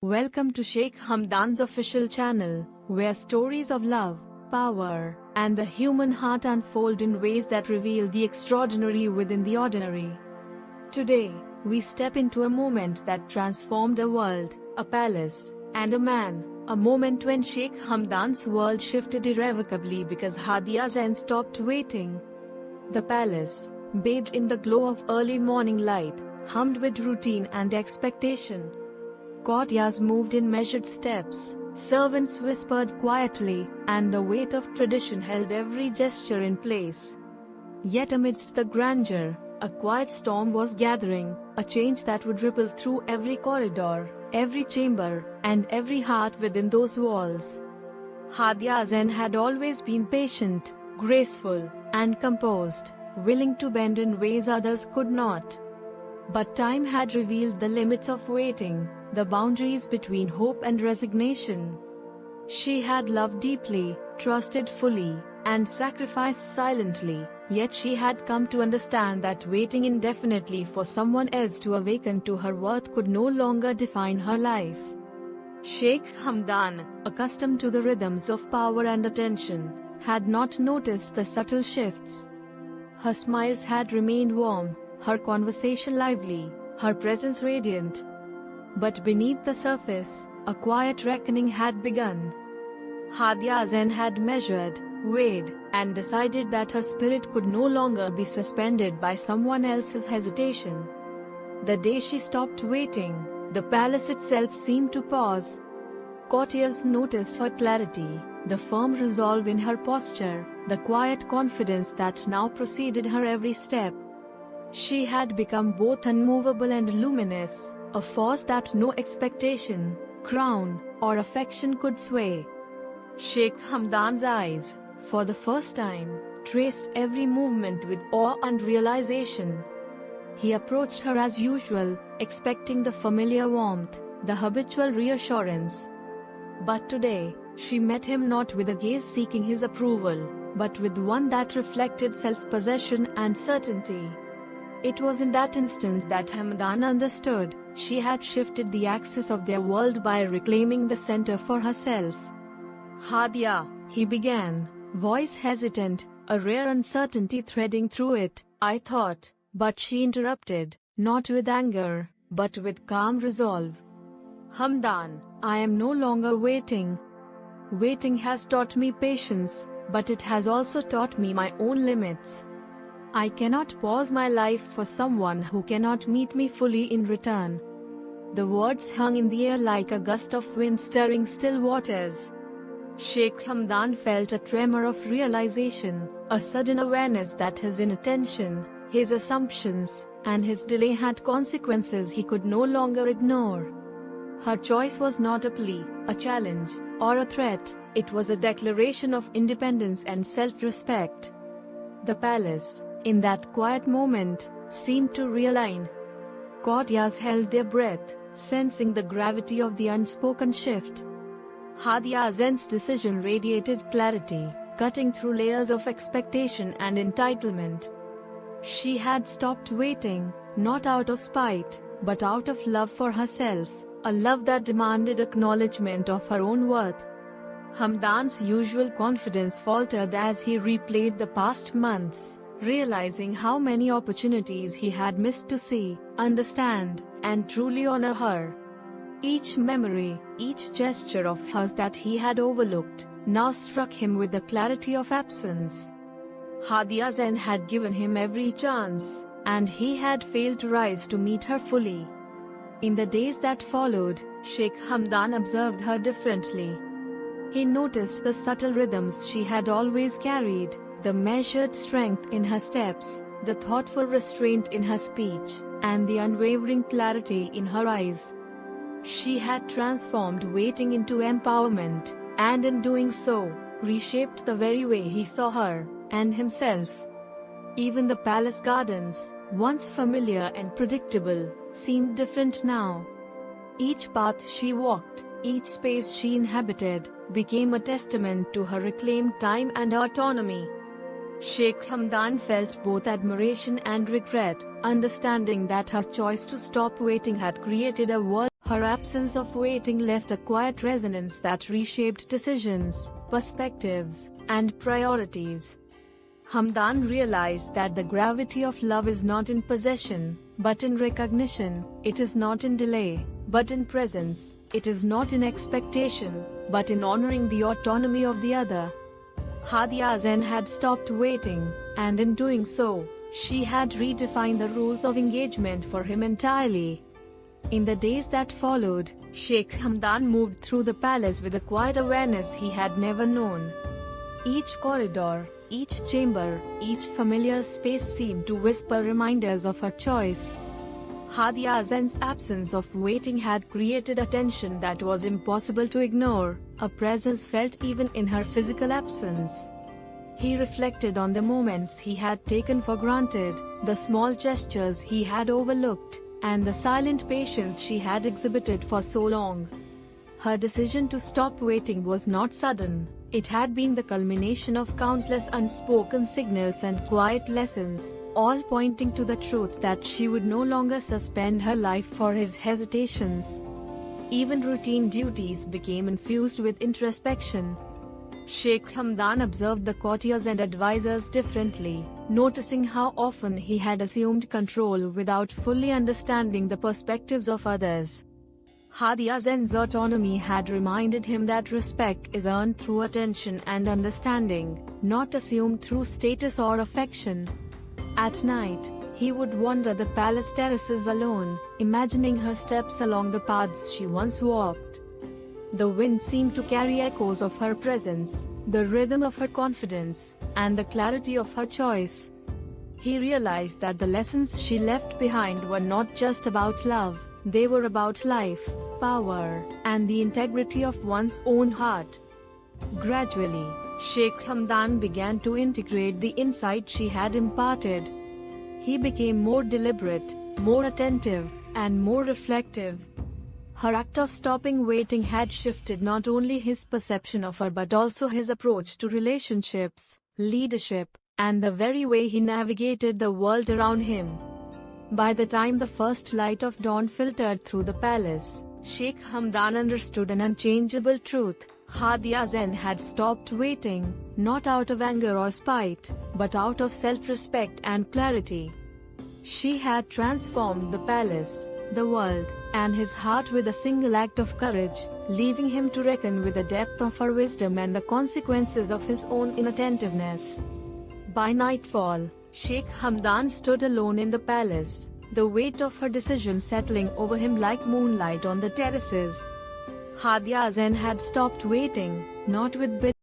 Welcome to Sheikh Hamdan's official channel, where stories of love, power, and the human heart unfold in ways that reveal the extraordinary within the ordinary. Today, we step into a moment that transformed a world, a palace, and a man, a moment when Sheikh Hamdan's world shifted irrevocably because Haadiya Zain stopped waiting. The palace, bathed in the glow of early morning light, hummed with routine and expectation. Courtiers moved in measured steps, servants whispered quietly, and the weight of tradition held every gesture in place. Yet amidst the grandeur, a quiet storm was gathering, a change that would ripple through every corridor, every chamber, and every heart within those walls. Haadiya Zain had always been patient, graceful, and composed, willing to bend in ways others could not. But time had revealed the limits of waiting, the boundaries between hope and resignation. She had loved deeply, trusted fully, and sacrificed silently, yet she had come to understand that waiting indefinitely for someone else to awaken to her worth could no longer define her life. Sheikh Hamdan, accustomed to the rhythms of power and attention, had not noticed the subtle shifts. Her smiles had remained warm, her conversation lively, her presence radiant. But beneath the surface, a quiet reckoning had begun. Haadiya Zain had measured, weighed, and decided that her spirit could no longer be suspended by someone else's hesitation. The day she stopped waiting, the palace itself seemed to pause. Courtiers noticed her clarity, the firm resolve in her posture, the quiet confidence that now preceded her every step. She had become both unmovable and luminous, a force that no expectation, crown, or affection could sway. Sheikh Hamdan's eyes, for the first time, traced every movement with awe and realization. He approached her as usual, expecting the familiar warmth, the habitual reassurance. But today, she met him not with a gaze seeking his approval, but with one that reflected self-possession and certainty. It was in that instant that Hamdan understood, she had shifted the axis of their world by reclaiming the center for herself. "Haadiya," he began, voice hesitant, a rare uncertainty threading through it, "I thought," but she interrupted, not with anger, but with calm resolve. "Hamdan, I am no longer waiting. Waiting has taught me patience, but it has also taught me my own limits. I cannot pause my life for someone who cannot meet me fully in return." The words hung in the air like a gust of wind stirring still waters. Sheikh Hamdan felt a tremor of realization, a sudden awareness that his inattention, his assumptions, and his delay had consequences he could no longer ignore. Her choice was not a plea, a challenge, or a threat, it was a declaration of independence and self-respect. The palace, in that quiet moment, seemed to realign. Courtiers held their breath, sensing the gravity of the unspoken shift. Haadiya Zain's decision radiated clarity, cutting through layers of expectation and entitlement. She had stopped waiting, not out of spite, but out of love for herself, a love that demanded acknowledgement of her own worth. Hamdan's usual confidence faltered as he replayed the past months, realizing how many opportunities he had missed to see, understand, and truly honor her. Each memory, each gesture of hers that he had overlooked, now struck him with the clarity of absence. Haadiya Zain had given him every chance, and he had failed to rise to meet her fully. In the days that followed, Sheikh Hamdan observed her differently. He noticed the subtle rhythms she had always carried, the measured strength in her steps, the thoughtful restraint in her speech, and the unwavering clarity in her eyes. She had transformed waiting into empowerment, and in doing so, reshaped the very way he saw her, and himself. Even the palace gardens, once familiar and predictable, seemed different now. Each path she walked, each space she inhabited, became a testament to her reclaimed time and autonomy. Sheikh Hamdan felt both admiration and regret, understanding that her choice to stop waiting had created a world Her absence of waiting left a quiet resonance that reshaped decisions, perspectives, and priorities. Hamdan realized that the gravity of love is not in possession, but in recognition. It is not in delay, but in presence. It is not in expectation, but in honoring the autonomy of the other. Haadiya then had stopped waiting, and in doing so, she had redefined the rules of engagement for him entirely. In the days that followed, Sheikh Hamdan moved through the palace with a quiet awareness he had never known. Each corridor, each chamber, each familiar space seemed to whisper reminders of her choice. Haadiya's absence of waiting had created a tension that was impossible to ignore, a presence felt even in her physical absence. He reflected on the moments he had taken for granted, the small gestures he had overlooked, and the silent patience she had exhibited for so long. Her decision to stop waiting was not sudden. It had been the culmination of countless unspoken signals and quiet lessons, all pointing to the truth that she would no longer suspend her life for his hesitations. Even routine duties became infused with introspection. Sheikh Hamdan observed the courtiers and advisors differently, noticing how often he had assumed control without fully understanding the perspectives of others. Haadiya's autonomy had reminded him that respect is earned through attention and understanding, not assumed through status or affection. At night, he would wander the palace terraces alone, imagining her steps along the paths she once walked. The wind seemed to carry echoes of her presence, the rhythm of her confidence, and the clarity of her choice. He realized that the lessons she left behind were not just about love, they were about life, power, and the integrity of one's own heart. Gradually, Sheikh Hamdan began to integrate the insight she had imparted. He became more deliberate, more attentive, and more reflective. Her act of stopping waiting had shifted not only his perception of her but also his approach to relationships, leadership, and the very way he navigated the world around him. By the time the first light of dawn filtered through the palace, Sheikh Hamdan understood an unchangeable truth. Haadiya had stopped waiting, not out of anger or spite, but out of self-respect and clarity. She had transformed the palace, the world, and his heart with a single act of courage, leaving him to reckon with the depth of her wisdom and the consequences of his own inattentiveness. By nightfall, Sheikh Hamdan stood alone in the palace, the weight of her decision settling over him like moonlight on the terraces. Haadiya had stopped waiting, not with bitterness